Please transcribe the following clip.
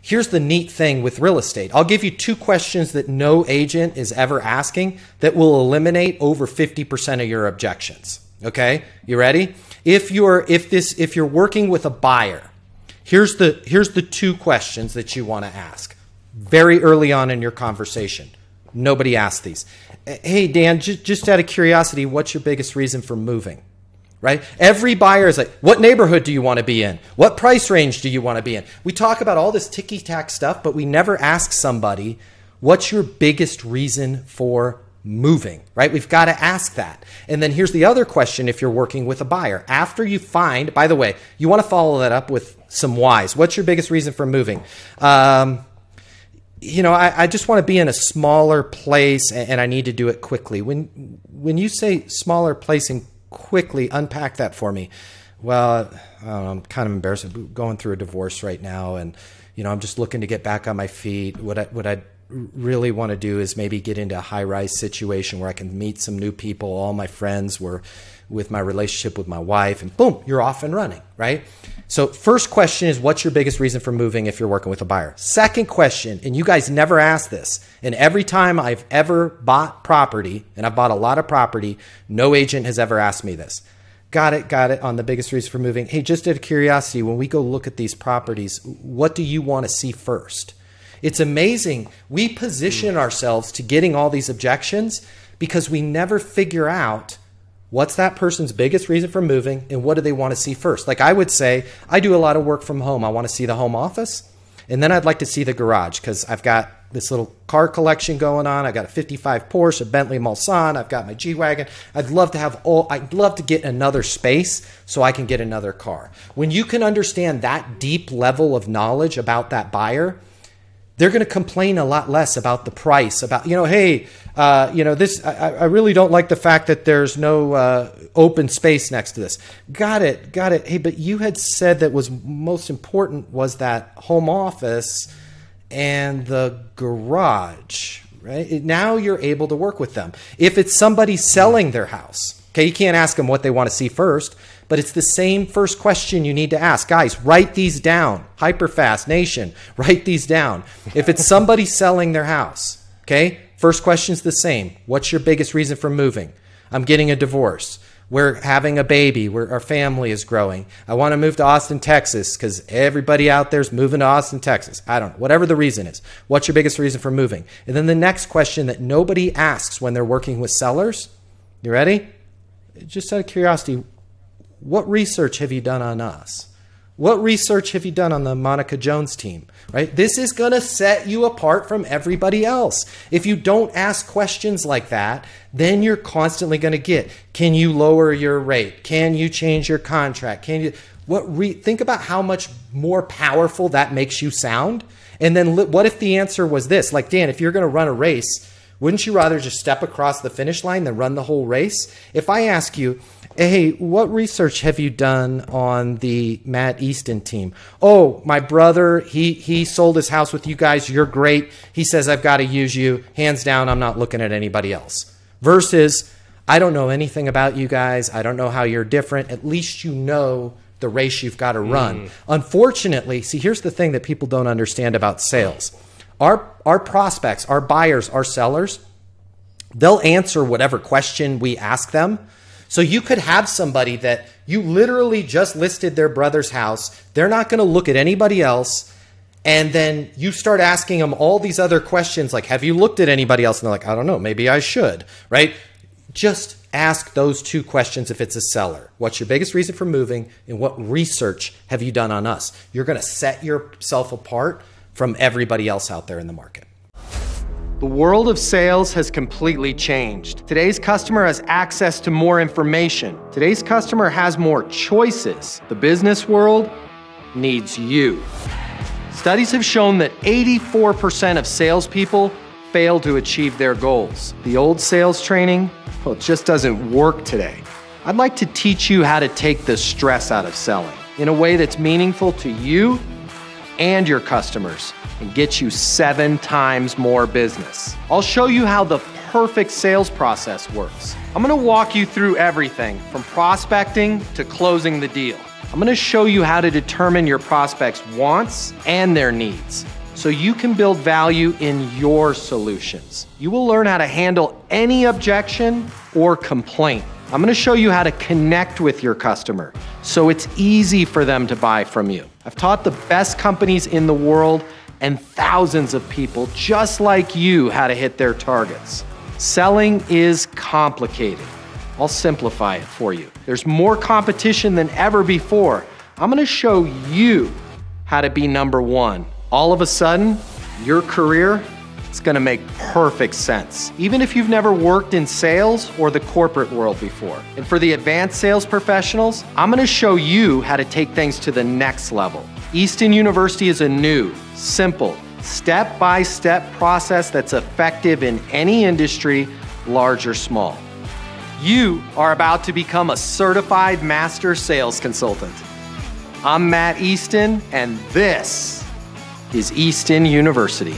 Here's the neat thing with real estate. I'll give you 2 questions that no agent is ever asking that will eliminate over 50% of your objections. Okay, you ready? If you're working with a buyer, here's the 2 questions that you want to ask very early on in your conversation. Nobody asks these. Hey, Dan, just out of curiosity, what's your biggest reason for moving? Right? Every buyer is like, what neighborhood do you want to be in? What price range do you want to be in? We talk about all this ticky-tack stuff, but we never ask somebody, what's your biggest reason for moving, right? We've got to ask that. And then here's the other question if you're working with a buyer. After you find, by the way, you want to follow that up with some whys. What's your biggest reason for moving? I just want to be in a smaller place and I need to do it quickly. When you say smaller place and quickly, unpack that for me. Well, I'm kind of embarrassed. I'm going through a divorce right now, and I'm just looking to get back on my feet. What I really want to do is maybe get into a high-rise situation where I can meet some new people. All my friends were with my relationship with my wife, and boom, you're off and running, right? So first question is, what's your biggest reason for moving if you're working with a buyer? Second question, and you guys never ask this, and every time I've ever bought property, and I've bought a lot of property, no agent has ever asked me this. Got it, on the biggest reason for moving. Hey, just out of curiosity, when we go look at these properties, what do you want to see first? It's amazing. We position ourselves to getting all these objections because we never figure out what's that person's biggest reason for moving and what do they want to see first. Like I would say, I do a lot of work from home. I want to see the home office, and then I'd like to see the garage because I've got this little car collection going on. I got a 55 Porsche, a Bentley Mulsanne. I've got my G-Wagon. I'd love to get another space so I can get another car. When you can understand that deep level of knowledge about that buyer, they're going to complain a lot less about the price, about, I really don't like the fact that there's no open space next to this. Got it. Hey, but you had said that was most important was that home office and the garage, right? Now you're able to work with them. If it's somebody selling their house, okay, you can't ask them what they want to see first, but it's the same first question you need to ask. Guys, write these down. Hyperfast Nation, write these down. If it's somebody selling their house, okay, first question's the same. What's your biggest reason for moving? I'm getting a divorce. We're having a baby. Our family is growing. I want to move to Austin, Texas, because everybody out there is moving to Austin, Texas. I don't know. Whatever the reason is. What's your biggest reason for moving? And then the next question that nobody asks when they're working with sellers, you ready? Just out of curiosity, what research have you done on us? What research have you done on the Monica Jones team, right? This is going to set you apart from everybody else. If you don't ask questions like that, then you're constantly going to get, can you lower your rate? Can you change your contract? Think about how much more powerful that makes you sound. And then what if the answer was this? Like, Dan, if you're going to run a race, wouldn't you rather just step across the finish line than run the whole race? If I ask you, hey, what research have you done on the Matt Easton team? Oh, my brother, he sold his house with you guys. You're great. He says, I've got to use you. Hands down, I'm not looking at anybody else. Versus, I don't know anything about you guys. I don't know how you're different. At least you know the race you've got to run. Unfortunately, see, here's the thing that people don't understand about sales. Our prospects, our buyers, our sellers, they'll answer whatever question we ask them. So you could have somebody that you literally just listed their brother's house. They're not going to look at anybody else. And then you start asking them all these other questions like, have you looked at anybody else? And they're like, I don't know, maybe I should, right? Just ask those 2 questions if it's a seller. What's your biggest reason for moving? And what research have you done on us? You're going to set yourself apart from everybody else out there in the market. The world of sales has completely changed. Today's customer has access to more information. Today's customer has more choices. The business world needs you. Studies have shown that 84% of salespeople fail to achieve their goals. The old sales training, well, it just doesn't work today. I'd like to teach you how to take the stress out of selling in a way that's meaningful to you and your customers and get you 7 times more business. I'll show you how the perfect sales process works. I'm gonna walk you through everything from prospecting to closing the deal. I'm gonna show you how to determine your prospects' wants and their needs. so you can build value in your solutions. You will learn how to handle any objection or complaint. I'm going to show you how to connect with your customer so it's easy for them to buy from you. I've taught the best companies in the world and thousands of people just like you how to hit their targets. Selling is complicated. I'll simplify it for you. There's more competition than ever before. I'm going to show you how to be number one. All of a sudden, your career is going to make perfect sense, even if you've never worked in sales or the corporate world before. And for the advanced sales professionals, I'm going to show you how to take things to the next level. Easton University is a new, simple, step-by-step process that's effective in any industry, large or small. You are about to become a certified master sales consultant. I'm Matt Easton, and this is Easton University.